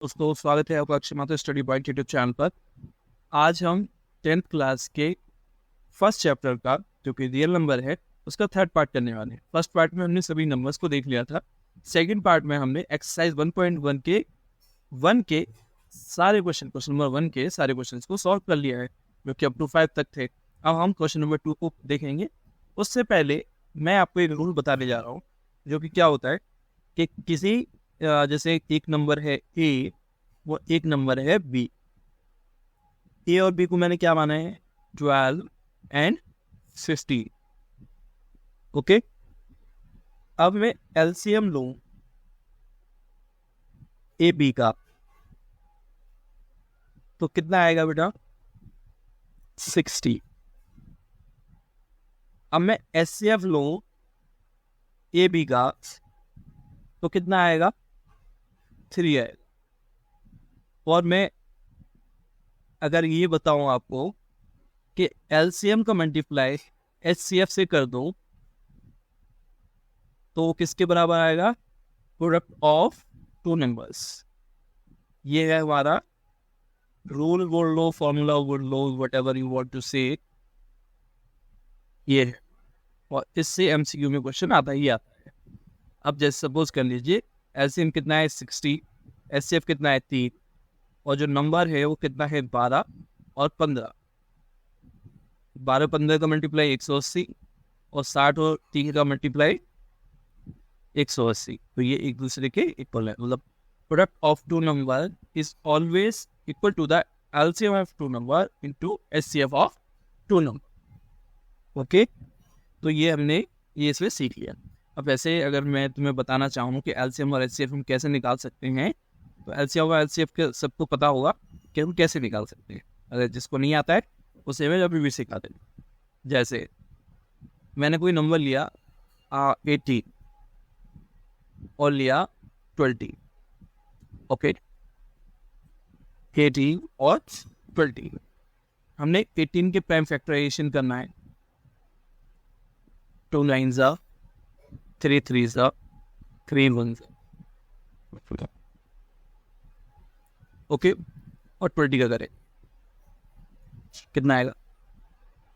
दोस्तों, स्वागत है आपका अक्षय मात्र स्टडी पॉइंट यूट्यूब चैनल पर। आज हम 10th क्लास के फर्स्ट चैप्टर का जो कि रियल नंबर है उसका थर्ड पार्ट करने वाले हैं। फर्स्ट पार्ट में हमने सभी नंबर्स को देख लिया था। सेकंड पार्ट में हमने एक्सरसाइज 1.1 के सारे क्वेश्चन नंबर 1 के सारे क्वेश्चन को सॉल्व कर लिया है, जो कि अप टू 5 तक थे। अब हम क्वेश्चन नंबर 2 को देखेंगे। उससे पहले मैं आपको एक रूल बताने जा रहा हूँ, जो कि क्या होता है कि किसी जैसे एक नंबर है ए, वो एक नंबर है बी। ए और बी को मैंने क्या माना है? 12 एंड 16। ओके, अब मैं एलसीएम लूं ए बी का, तो कितना आएगा बेटा? 60। अब मैं एचसीएफ लूं ए बी का, तो कितना आएगा? 3 आएगा। और मैं अगर ये बताऊं आपको कि एलसीएम का मल्टीप्लाई एचसीएफ से कर दूं, तो किसके बराबर आएगा? Product of two numbers. ये है हमारा रूल बोल लो, फॉर्मूला बोल लो, whatever you want to say, ये है। और इससे एमसीक्यू में क्वेश्चन आता ही आता है। अब जैसे सपोज कर लीजिए एलसीएम कितना है? 60, एचसीएफ कितना है? 3, और जो नंबर है वो कितना है? 12 और 15। 12-15 का मल्टीप्लाई 180, और 60 और 3 का मल्टीप्लाई 180। तो ये एक दूसरे के इक्वल है। मतलब product of two number is always equal to the LCM of two number into HCF of two number. Okay, तो ये हमने ये इसमें सीख लिया। अब वैसे अगर मैं तुम्हें बताना चाहूँ कि एलसीएम और एचसीएफ हम कैसे निकाल सकते हैं, तो एलसीएम और एचसीएफ के सबको पता होगा कि हम कैसे निकाल सकते हैं। अगर जिसको नहीं आता है उसे मैं अभी भी सिखा दें। जैसे मैंने कोई नंबर लिया 18 और लिया 20। ओके, 18 और 20। हमने 18 के प्राइम फैक्टराइजेशन करना है। 2 9 जा, 3 3 जा, 3 1 जा। ओके, और 20 का करें, कितना आएगा?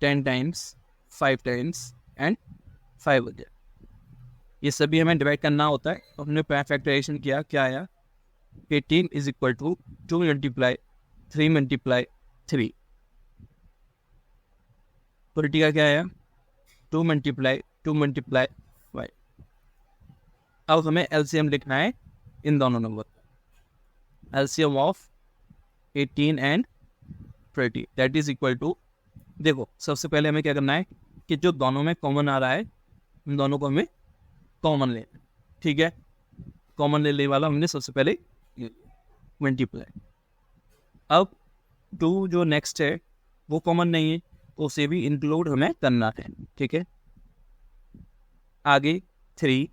10 टाइम्स 5 टाइम्स एंड 5 हो जाए। ये सभी हमें डिवाइड करना होता है। तो हमने प्राइम फैक्टराइजेशन किया, क्या आया? 18 is equal to 2 multiply 3 multiply 3। 20 का क्या आया? 2 मल्टीप्लाई 2 मल्टीप्लाई 5। अब हमें एलसीएम लिखना है इन दोनों number. LCM of 18 and 20 that is equal to, देखो सबसे पहले हमें क्या करना है कि जो दोनों में कॉमन आ रहा है उन दोनों को हमें कॉमन लेना। ठीक है, कॉमन लेने वाला हमने सबसे पहले मल्टीप्लाई। अब 2 जो नेक्स्ट है वो कॉमन नहीं है, तो उसे भी इंक्लूड हमें करना है। ठीक है, आगे 3,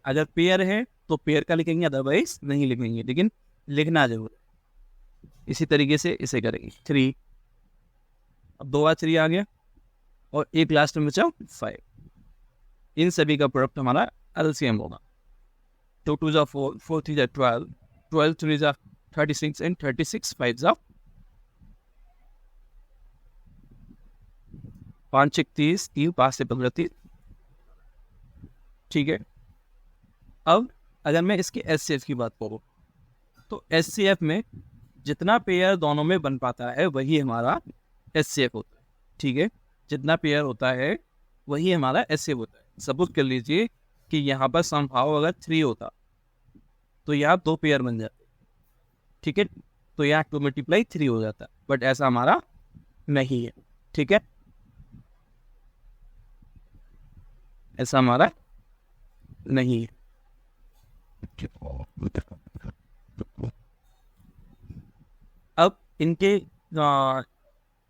अगर पेयर है तो पेयर का लिखेंगे, अदरवाइज नहीं लिखेंगे, लेकिन लिखना जरूर है। इसी तरीके से इसे करेंगे 3। अब 2 बार 3 आ गया, और एक लास्ट में बचा 5। इन सभी का प्रोडक्ट हमारा एलसीएम होगा। 2 2 जा 4, 4 3 जा 12, 12 3 जा 36 एंड 36 5 जा 5 1 30, 3 5 से 15 30। ठीक है, अब अगर मैं इसके एचसीएफ की बात करूँ, तो एचसीएफ में जितना पेयर दोनों में बन पाता है वही हमारा एचसीएफ होता है। ठीक है, जितना पेयर होता है वही हमारा एचसीएफ होता है। सपोज कर लीजिए कि यहाँ पर समहाउ अगर 3 होता तो यहाँ 2 पेयर बन जाते। ठीक है, तो यहाँ 2 मल्टीप्लाई 3 हो जाता, बट ऐसा हमारा नहीं है। ठीक है, ऐसा हमारा नहीं है। अब इनके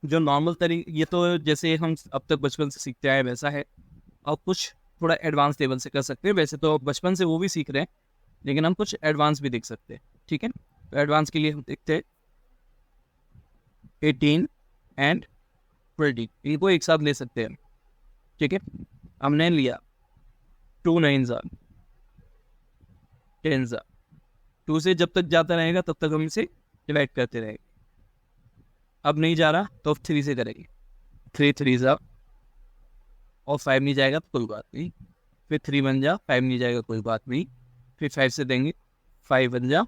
जो नॉर्मल तरीके, ये तो जैसे हम अब तक बचपन से सीखते आए वैसा है। और कुछ थोड़ा एडवांस लेवल से कर सकते हैं। वैसे तो बचपन से वो भी सीख रहे हैं, लेकिन हम कुछ एडवांस भी देख सकते हैं। ठीक है, तो एडवांस के लिए हम देखते हैं 18 एंड 20, इनको एक साथ ले सकते हैं। ठीक है, हमने लिया 2 9 10, 2 से जब तक जाता रहेगा तब तक हम इसे डिवाइड करते रहेंगे। अब नहीं जा रहा तो 3 से करेंगे, 3 3 जा, और 5 नहीं जाएगा तो कोई बात नहीं, फिर 3 बन जा, 5 नहीं जाएगा कोई बात नहीं, फिर 5 से देंगे, 5 बन जा,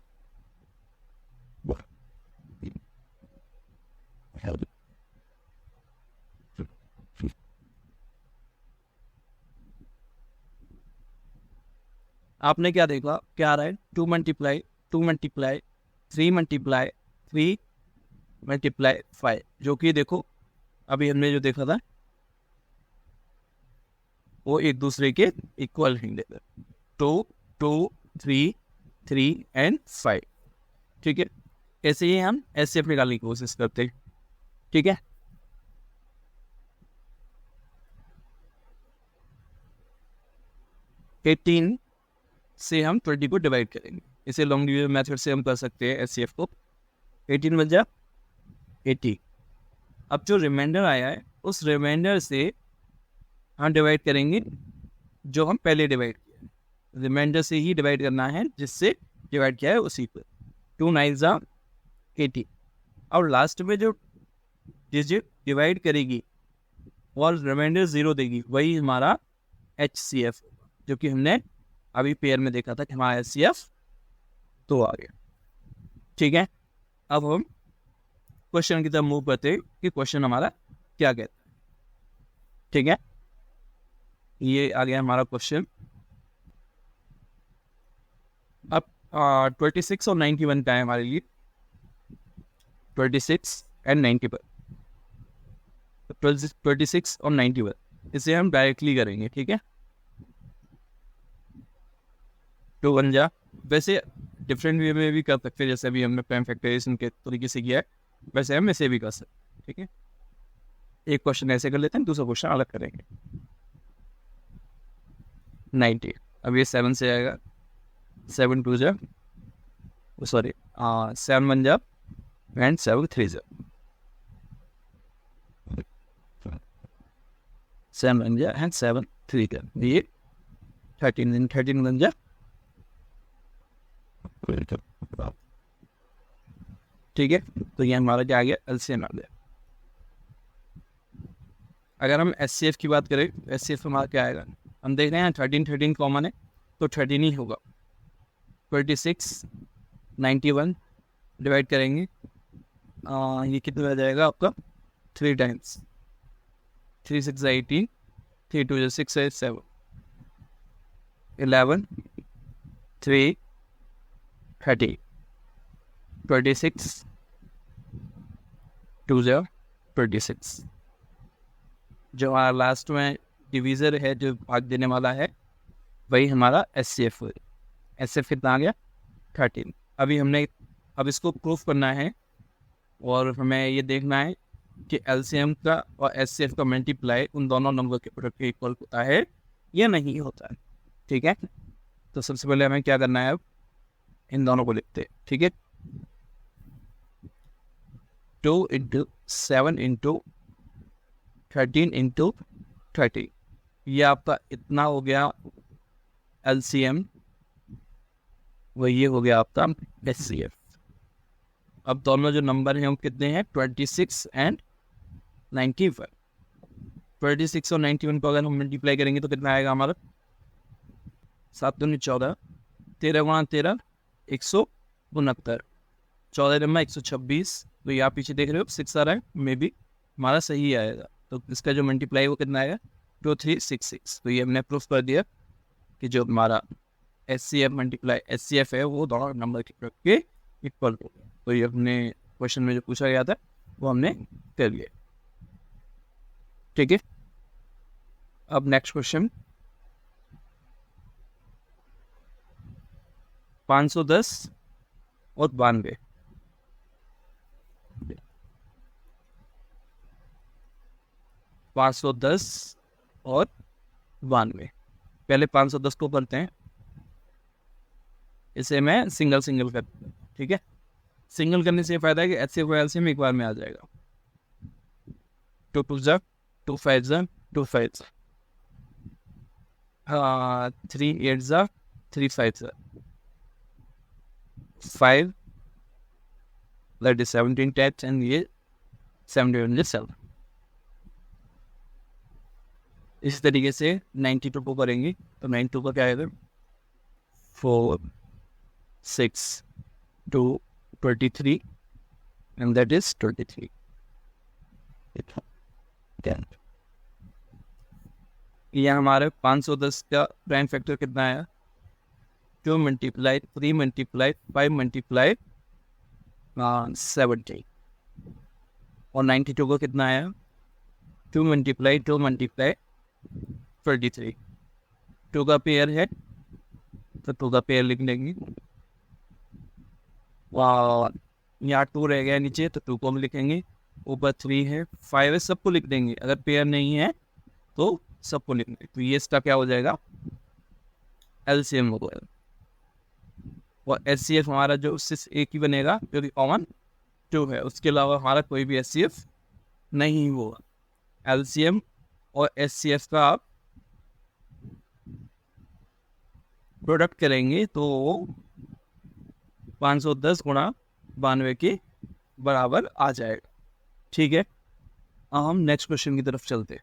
आपने क्या देखा, क्या आ रहा है, 2 मल्टीप्लाई 2 मल्टीप्लाई 3 मल्टीप्लाई 3 मल्टीप्लाई 5, जो कि देखो अभी हमने जो देखा था वो एक दूसरे के इक्वल होंगे, 2 2 3 3 एंड 5। ठीक है, ऐसे ही हम एचसीएफ निकालने की कोशिश करते हैं। ठीक है, एटीन से हम 20 को डिवाइड करेंगे, इसे लॉन्ग डिवीजन मेथड से हम कर सकते हैं एचसीएफ को। 18 बन जा 80। अब जो रिमाइंडर आया है उस रिमाइंडर से हम डिवाइड करेंगे जो हम पहले डिवाइड किया है, रिमाइंडर से ही डिवाइड करना है जिससे डिवाइड किया है उसी पर। 2 9 जा 80, और लास्ट में जो डिजिट डिवाइड करेगी और रिमाइंडर 0 देगी वही हमारा एचसीएफ, जो कि हमने अभी पेयर में देखा था कि हमारा एचसीएफ तो आ गया। ठीक है, अब हम क्वेश्चन की तरफ मूव करते हैं कि क्वेश्चन हमारा क्या कहता है। ठीक है, ये आ गया हमारा क्वेश्चन। अब 26 और 91 का है हमारे लिए, 26 एंड 91, 26 और 91 इसे हम डायरेक्टली करेंगे। ठीक है, 2 बन जा, वैसे डिफरेंट वे में भी कर सकते हैं, जैसे अभी हमने प्राइम फैक्टराइजेशन के तरीके से किया है वैसे हम इसे भी कर सकते हैं। ठीक है, एक क्वेश्चन ऐसे कर लेते हैं, दूसरा क्वेश्चन अलग करेंगे। 90, अब ये 7 से आएगा, 7 2 जा, सॉरी 7 बन जा एंड 7 3 जा, 7 बन जा एंड 7 3 जा, ये 13 बन जा। ठीक है, तो ये हमारा क्या आ गया, एलसीएम आ गया। अगर हम एचसीएफ की बात करें, एचसीएफ हमारा क्या आएगा, हम देख रहे हैं 13 कॉमन है तो 13 ही होगा। 26 91 डिवाइड करेंगे, ये कितना आ जाएगा आपका, 3 टाइम्स, 3 6 18, 3 2 6 8 7, 11 3 30, 26 2 0 26। जो हमारा लास्ट में डिवीज़र है, जो भाग देने वाला है, वही हमारा एचसीएफ है। एचसीएफ कितना आ गया, 13। अब इसको प्रूफ करना है और हमें ये देखना है कि एलसीएम का और एचसीएफ का मल्टीप्लाई उन दोनों नंबर के प्रोडक्ट के इक्वल होता है या नहीं होता है। ठीक है, तो सबसे पहले हमें क्या करना है, अब इन दोनों को लिखते हैं। ठीक है, 2 × 7 × 13 × 30, ये आपका इतना हो गया एलसीएम, वही हो गया आपका एचसीएफ। अब दोनों जो नंबर हैं हम कितने हैं, 26 एंड 91। 26 और 91 को अगर हम मल्टीप्लाई करेंगे तो कितना आएगा हमारा, 7 दूनी 14, 13 गुणा 13 169, 14 नंबर 126। तो ये आप पीछे देख रहे हो 6 आ रहा है, मे बी हमारा सही आएगा। तो इसका जो मल्टीप्लाई वो कितना आएगा, 2366। तो ये हमने प्रूफ कर दिया कि जो हमारा एचसीएफ मल्टीप्लाई एचसीएफ है वो दोनों नंबर के इक्वल हो। तो ये हमने क्वेश्चन में जो पूछा गया था वो हमने कर लिया। ठीक है, अब नेक्स्ट क्वेश्चन, 510 और 92। 510 और 92, पहले 510 को करते हैं, इसे मैं सिंगल करता हूँ। ठीक है, सिंगल करने से फायदा है कि एचसीएफ और एलसीएम एक बार में आ जाएगा। 2 2 जा 2 5 जा 2 5, 3 8 जा 3 5 जा, 5 दैट इज 17 टैप्स एंड ये 7 इस तरीके से 92 को करेंगे तो 92 का क्या आएगा 4 6 2 23 and that is 23. ये हमारे 510 का प्राइम फैक्टर कितना आया 2 मल्टीप्लाई 3 मल्टीप्लाई 5 मल्टीप्लाई 70 और 92 को कितना आया 2 मल्टीप्लाई 2 मल्टीप्लाई 33 2 का पेयर है तो 2 का पेयर लिख लेंगे यहाँ 2 रह गया नीचे तो 2 को हम लिखेंगे ऊपर 3 है 5 है सबको लिख देंगे अगर पेयर नहीं है तो सबको लिखेंगे तो ये इसका क्या हो जाएगा एलसीएम हो जाएगा और एचसीएफ हमारा जो उससे एक ही बनेगा जो कि कॉमन 2 है उसके अलावा हमारा कोई भी एचसीएफ नहीं होगा एलसीएम और एचसीएफ का आप प्रोडक्ट करेंगे तो 510 गुणा 92 के बराबर आ जाएगा ठीक है। अब हम नेक्स्ट क्वेश्चन की तरफ चलते हैं।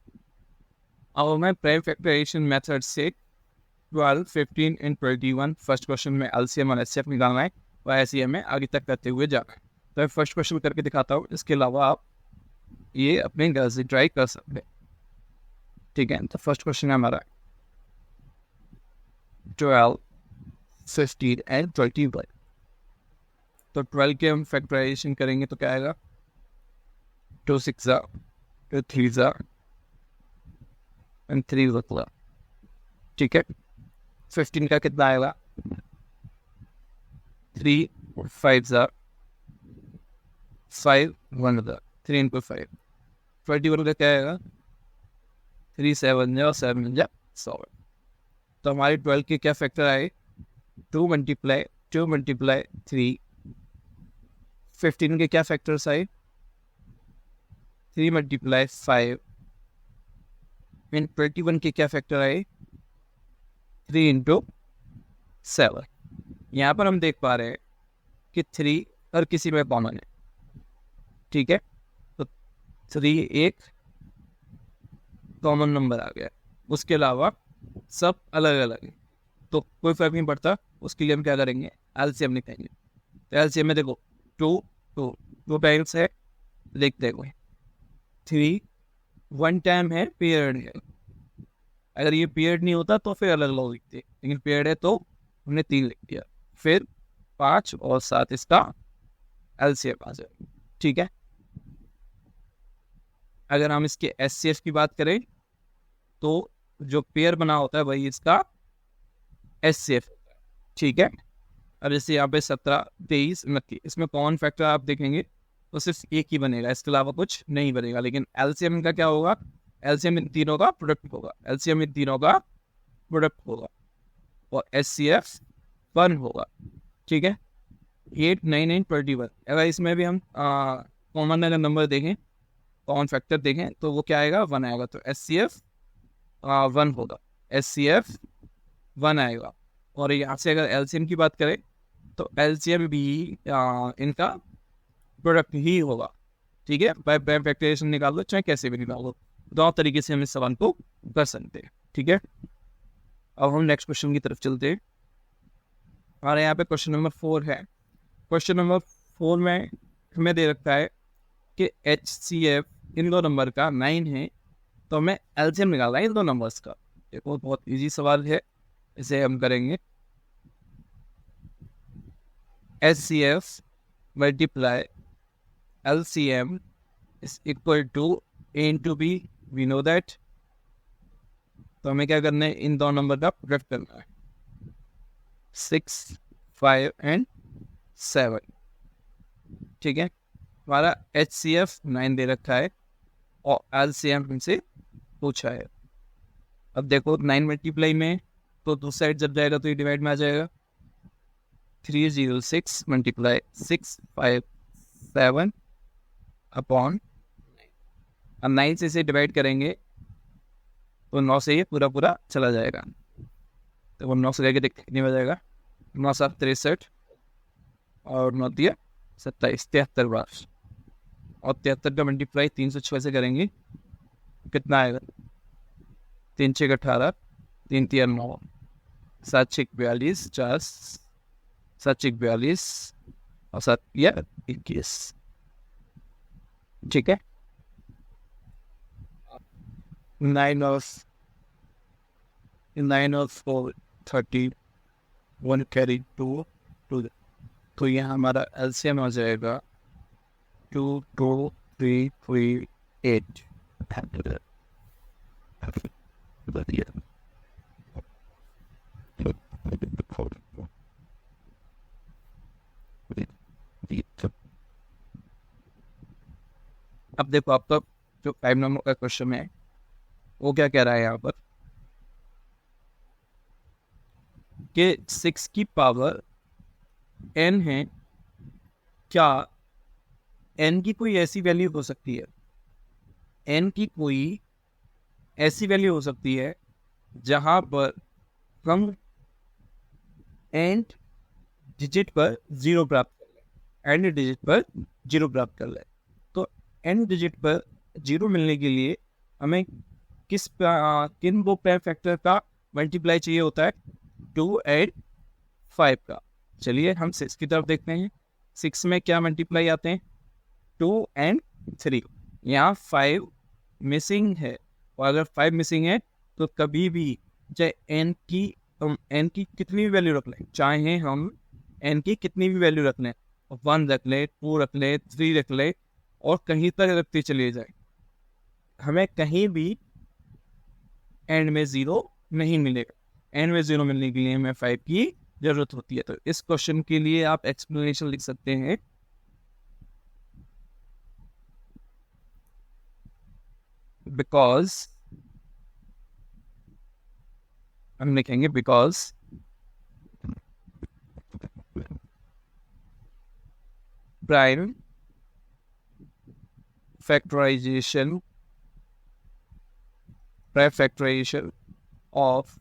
अब मैं प्राइम फैक्टराइजेशन मेथड से 12 15 एंड 21 फर्स्ट क्वेश्चन में एलसीएम और एचसीएफ निकालना है और एचसीएम में आगे तक करते हुए जाना है। तो मैं फर्स्ट क्वेश्चन करके दिखाता हूँ इसके अलावा आप ये अपने घर से ट्राई कर सकते हैं ठीक है। तो फर्स्ट क्वेश्चन है हमारा 12 15 एंड 21 तो 12 के हम फैक्टराइजेशन करेंगे तो क्या आएगा 2 6 2 3 एंड 3 बचला ठीक है। 15 का कितना आएगा 3 5 5 1 3 into 5 21 का क्या आएगा 3 7 और 7 7 तो हमारी 12 के क्या फैक्टर आए 2 मल्टीप्लाई 3 15 के क्या फैक्टर्स आए 3 मल्टीप्लाई 5 एंड 21 के क्या फैक्टर आए 3 into 7। यहाँ पर हम देख पा रहे हैं कि 3 हर किसी में कॉमन है ठीक है। तो 3 एक कॉमन नंबर आ गया उसके अलावा सब अलग अलग है तो कोई फर्क नहीं पड़ता उसके लिए हम क्या करेंगे एलसीएम निकालेंगे। तो एलसीएम में देखो 2 टाइम्स है लिखते हुए 3 1 टाइम है पीरियड है अगर ये पीरियड नहीं होता तो फिर अलग अलग लिखते लेकिन पीरियड है तो हमने 3 लिख दिया फिर 5 और 7 इसका एलसीएम आ जाएगा ठीक है। अगर हम इसके एचसीएफ की बात करें तो जो पेयर बना होता है वही इसका एचसीएफ होता है ठीक है। अब जैसे यहाँ पे 17 23 29 इसमें कॉमन फैक्टर आप देखेंगे तो सिर्फ एक ही बनेगा इसके अलावा कुछ नहीं बनेगा लेकिन एलसीएम का क्या होगा एलसीएम इन तीनों का प्रोडक्ट होगा एलसीएम इन तीनों का प्रोडक्ट होगा और एचसीएफ 1 होगा ठीक है। 8 9 9 21 अगर इसमें भी हम कॉमन अगर नंबर देखें कॉमन फैक्टर देखें तो वो क्या आएगा 1 आएगा तो एचसीएफ 1 होगा एचसीएफ 1 आएगा। और यहाँ से अगर एलसीएम की बात करें तो एलसीएम भी इनका प्रोडक्ट ही होगा ठीक है। बाय फैक्टराइजेशन निकाल लो चाहे कैसे भी निकाल लो दो तरीके से हम इस सवाल को कर सकते हैं ठीक है। अब हम नेक्स्ट क्वेश्चन की तरफ चलते हैं। हमारे यहाँ पे क्वेश्चन नंबर 4 है। क्वेश्चन नंबर 4 में हमें दे रखा है कि एचसीएफ इन दो नंबर का 9 है तो हमें एलसीएम निकालना है इन दो नंबर्स का। देखो बहुत इजी सवाल है इसे हम करेंगे HCF multiply LCM is equal to A into B we know that. तो हमें क्या करना है इन दो नंबर का प्रोडक्ट करना है 6 5 एंड 7 ठीक है। हमारा एचसीएफ 9 दे रखा है और एलसीएम हमसे पूछा है। अब देखो 9 मल्टीप्लाई में तो दूसरी साइड जब जाएगा तो ये डिवाइड में आ जाएगा 306 मल्टीप्लाई 6 5 7 अपॉन 9 से इसे डिवाइड करेंगे तो 9 से ये पूरा पूरा चला जाएगा तो 9 से लेके देखते कितनी हो जाएगा 9 7 63 और 9 दिया 27, 73 बार। और 73 का मल्टीप्लाई 306 से करेंगे, कितना आएगा? 3 6 18, 3 3 9, 7 6 42, 4 7 6 42 और 7 या 21। ठीक है। 9 और 4 30, 1 कैरी 2 2, तो यहाँ हमारा एलसीएम हो जाएगा 2 2 3 3 8। अब देखो आपका जो 5 नंबर का क्वेश्चन है वो क्या कह रहा है यहाँ पर कि 6 की पावर n है, क्या n की कोई ऐसी वैल्यू हो सकती है, n की कोई ऐसी वैल्यू हो सकती है जहां पर हम एंड डिजिट पर 0 प्राप्त कर ले, एंड डिजिट पर 0 प्राप्त कर ले। तो एंड डिजिट पर 0 मिलने के लिए हमें किन वो प्राइम फैक्टर का मल्टीप्लाई चाहिए होता है? 2 और 5 का। चलिए हम 6 की तरफ देखते हैं। 6 में क्या मल्टीप्लाई आते हैं? 2 और 3। यहाँ 5 मिसिंग है, और अगर 5 मिसिंग है तो कभी भी चाहे n की कितनी भी वैल्यू रख लें, चाहे हम n की कितनी भी वैल्यू रख लें, 1 रख ले, 2 रख ले, 3 रख ले, और कहीं तक रखते चले जाए, हमें कहीं भी एंड में 0 नहीं मिलेगा। एंड में 0 मिलने के लिए हमें 5 की जरूरत होती है। तो इस क्वेश्चन के लिए आप एक्सप्लेनेशन लिख सकते हैं, बिकॉज हम लिखेंगे because prime factorization of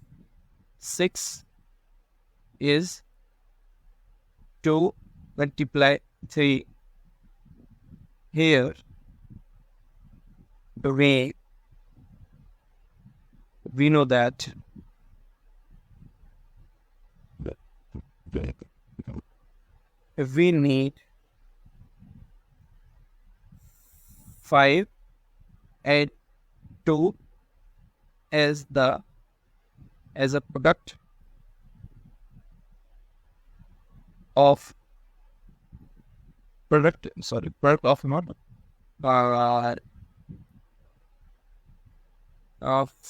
6 is 2 multiply 3. Here we know that we need 5 and 2 as a product of not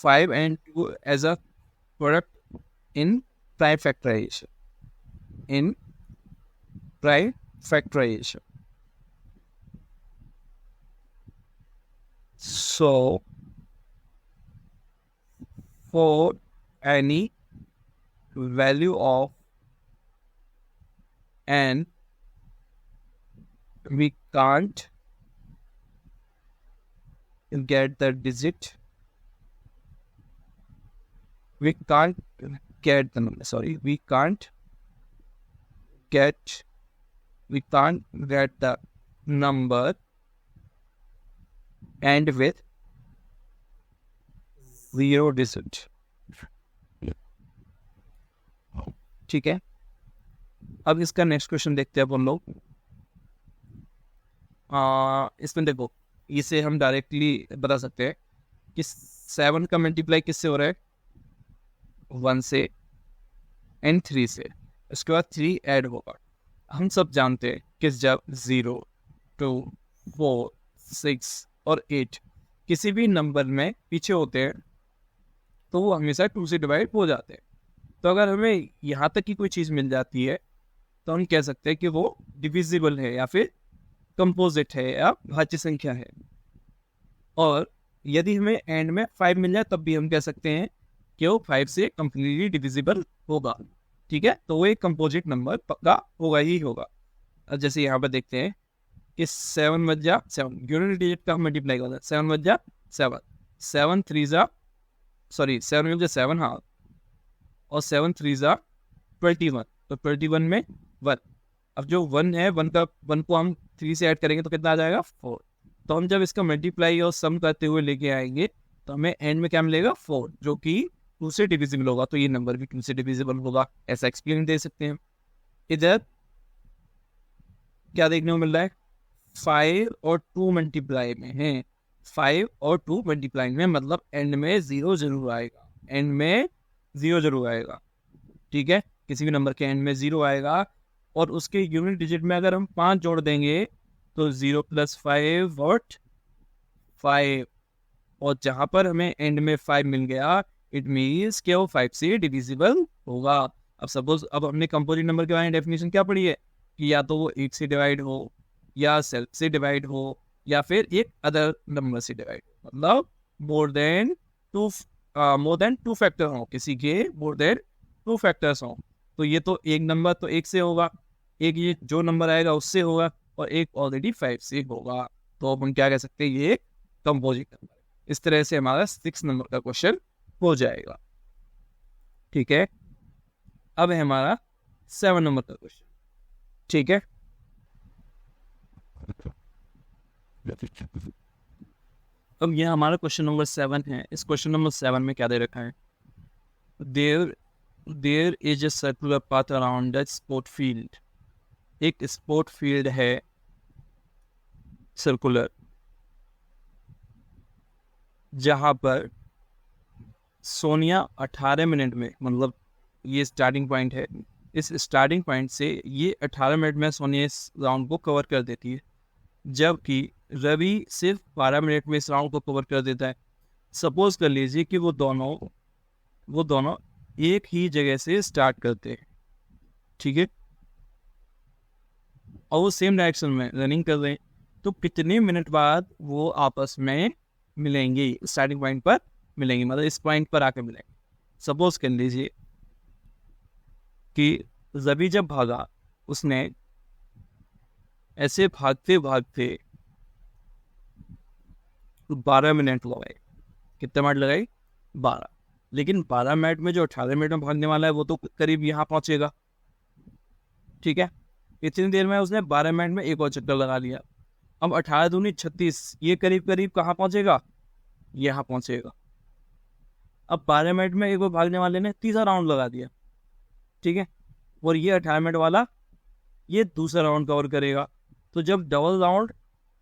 5 and 2 as a product in prime factorization. So for any value of n, we can't get the digit. We can't get the number. Sorry, we can't get the number and with 0 digit. ठीक है। अब इसका next question देखते हैं अपन लोग। इसमें देखो, इसे हम डायरेक्टली बता सकते हैं कि 7 का मल्टीप्लाई किससे हो रहा है? 1 से एंड 3 से। इसके बाद 3 ऐड होगा। हम सब जानते हैं कि जब 0 2 4 6 और 8 किसी भी नंबर में पीछे होते हैं तो वो हमेशा 2 से डिवाइड हो जाते हैं। तो अगर हमें यहाँ तक की कोई चीज़ मिल जाती है तो हम कह सकते हैं कि वो डिविजिबल है या फिर कंपोजिट है या भाज्य संख्या है। और यदि हमें एंड में 5 मिल जाए तब भी हम कह सकते हैं कि वो 5 से कंप्लीटली डिविजिबल होगा। ठीक है, तो वो एक कंपोजिट नंबर पक्का होगा ही होगा। अब जैसे यहाँ पर देखते हैं कि 7 बज जा 7 यूनिट डिजिट का मल्टीप्लाई करना है। 7 बज जा 7 7 3 जा 7 बज जा 7, और 7 3 जा 21, तो 21 में 1 अब जो 1 है, 1 को हम 3 से ऐड करेंगे तो कितना आ जाएगा 4। तो हम जब इसका मल्टीप्लाई और सम करते हुए लेके आएंगे तो हमें एंड में क्या मिलेगा 4, जो कि 2 से डिविजिबल होगा, तो ये नंबर भी 2 से डिविजिबल होगा, ऐसा एक्सप्लेन दे सकते हैं। इधर क्या देखने को मिल रहा है, 5 और 2 मल्टीप्लाई में है, 5 और 2 मल्टीप्लाई में, मतलब एंड में 0 जरूर आएगा, एंड में 0 जरूर आएगा। ठीक है, किसी भी नंबर के एंड में 0 आएगा, और उसके यूनिट डिजिट में अगर हम 5 जोड़ देंगे तो 0 + 5 वॉट 5, और जहां पर हमें एंड में 5 मिल गया, इट मीन्स कि वो 5 से डिविजिबल होगा। अब सपोज, अब हमने कंपोजिट नंबर के बारे में डेफिनेशन क्या पढ़ी है कि या तो वो 8 से डिवाइड हो, या सेल्फ से डिवाइड हो, या फिर एक अदर नंबर से डिवाइड हो, मतलब मोर देन टू फैक्टर हो, किसी के मोर देन 2 फैक्टर्स हो। तो ये तो एक नंबर तो 1 से होगा, एक ये जो नंबर आएगा उससे होगा, और एक ऑलरेडी 5 से होगा, तो अपन क्या कह सकते हैं, ये कंपोजिट नंबर। इस तरह से हमारा 6 नंबर का क्वेश्चन हो जाएगा। ठीक है, अब है हमारा 7 नंबर का क्वेश्चन। ठीक है, अब यह हमारा क्वेश्चन नंबर 7 है। इस क्वेश्चन नंबर 7 में क्या दे रखा है, there is a circular path around the sport field. एक स्पोर्ट फील्ड है सर्कुलर, जहां पर सोनिया 18 मिनट में, मतलब ये स्टार्टिंग पॉइंट है, इस स्टार्टिंग पॉइंट से ये 18 मिनट में सोनिया इस राउंड को कवर कर देती है, जबकि रवि सिर्फ 12 मिनट में इस राउंड को कवर कर देता है। सपोज कर लीजिए कि वो दोनों एक ही जगह से स्टार्ट करते हैं, ठीक है, और वो सेम डायरेक्शन में रनिंग कर रहे हैं, तो कितने मिनट बाद वो आपस में मिलेंगे, स्टार्टिंग पॉइंट पर मिलेंगे, मतलब इस पॉइंट पर आके मिलेंगे। सपोज कर लीजिए कि रवि जब भागा, उसने ऐसे भागते भागते 12 मिनट लगाए। कितने मिनट लगाए, 12। लेकिन 12 मिनट में जो 18 मिनट में भागने वाला है वो तो करीब यहाँ पहुंचेगा। ठीक है, इतनी देर में उसने 12 मिनट में एक और चक्कर लगा लिया। अब 18 दूनी 36, ये करीब करीब कहाँ पहुंचेगा, यहाँ पहुंचेगा। अब 12 मिनट में एक और भागने वाले ने तीसरा राउंड लगा दिया, ठीक है, और ये 18 मिनट वाला ये दूसरा राउंड कवर करेगा। तो जब डबल राउंड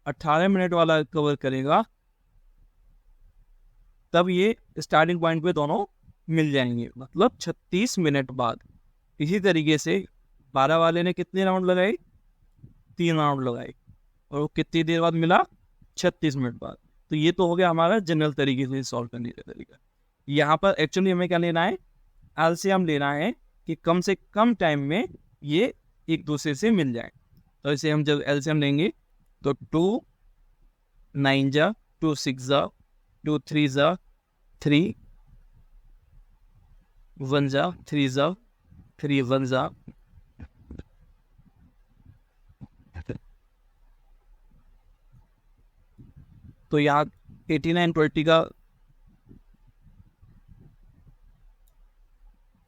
18 मिनट वाला कवर करेगा, तब ये स्टार्टिंग पॉइंट पे दोनों मिल जाएंगे, मतलब 36 मिनट बाद। इसी तरीके से 12 वाले ने कितने राउंड लगाए, 3 राउंड लगाए, और वो कितनी देर बाद मिला, 36 मिनट बाद। तो ये तो हो गया हमारा जनरल तरीके से सॉल्व करने का तरीका। यहाँ पर एक्चुअली हमें क्या लेना है, एलसीएम लेना है कि कम से कम टाइम में ये एक दूसरे से मिल जाए। तो इसे हम जब एलसीएम लेंगे तो 2 9 जा 2 6 जा 2 3 जा 3 1 जा 3 जा 3 1 जा, तो यहाँ 89 20 का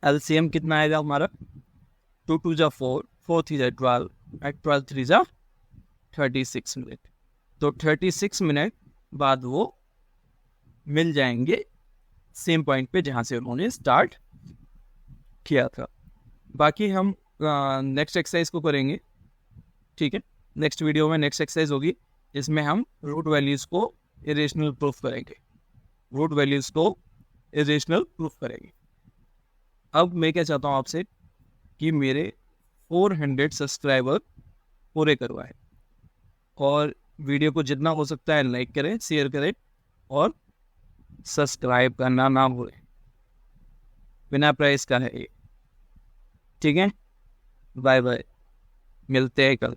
एलसीएम कितना आएगा हमारा, 2 2 जा 4 4 3 जा 12 12 3 जा 36 मिनट। तो 36 मिनट बाद वो मिल जाएंगे सेम पॉइंट पे जहाँ से उन्होंने स्टार्ट किया था। बाकी हम नेक्स्ट एक्सरसाइज को करेंगे। ठीक है, नेक्स्ट वीडियो में नेक्स्ट एक्सरसाइज होगी, इसमें हम रूट वैल्यूज़ को इरेशनल प्रूफ करेंगे, रूट वैल्यूज़ को इरेशनल प्रूफ करेंगे। अब मैं क्या चाहता हूँ आपसे कि मेरे 400 सब्सक्राइबर पूरे करवाएं, और वीडियो को जितना हो सकता है लाइक करें, शेयर करें, और सब्सक्राइब करना ना भूलें, बिना प्राइस का है ये। ठीक है, बाय बाय, मिलते हैं कल।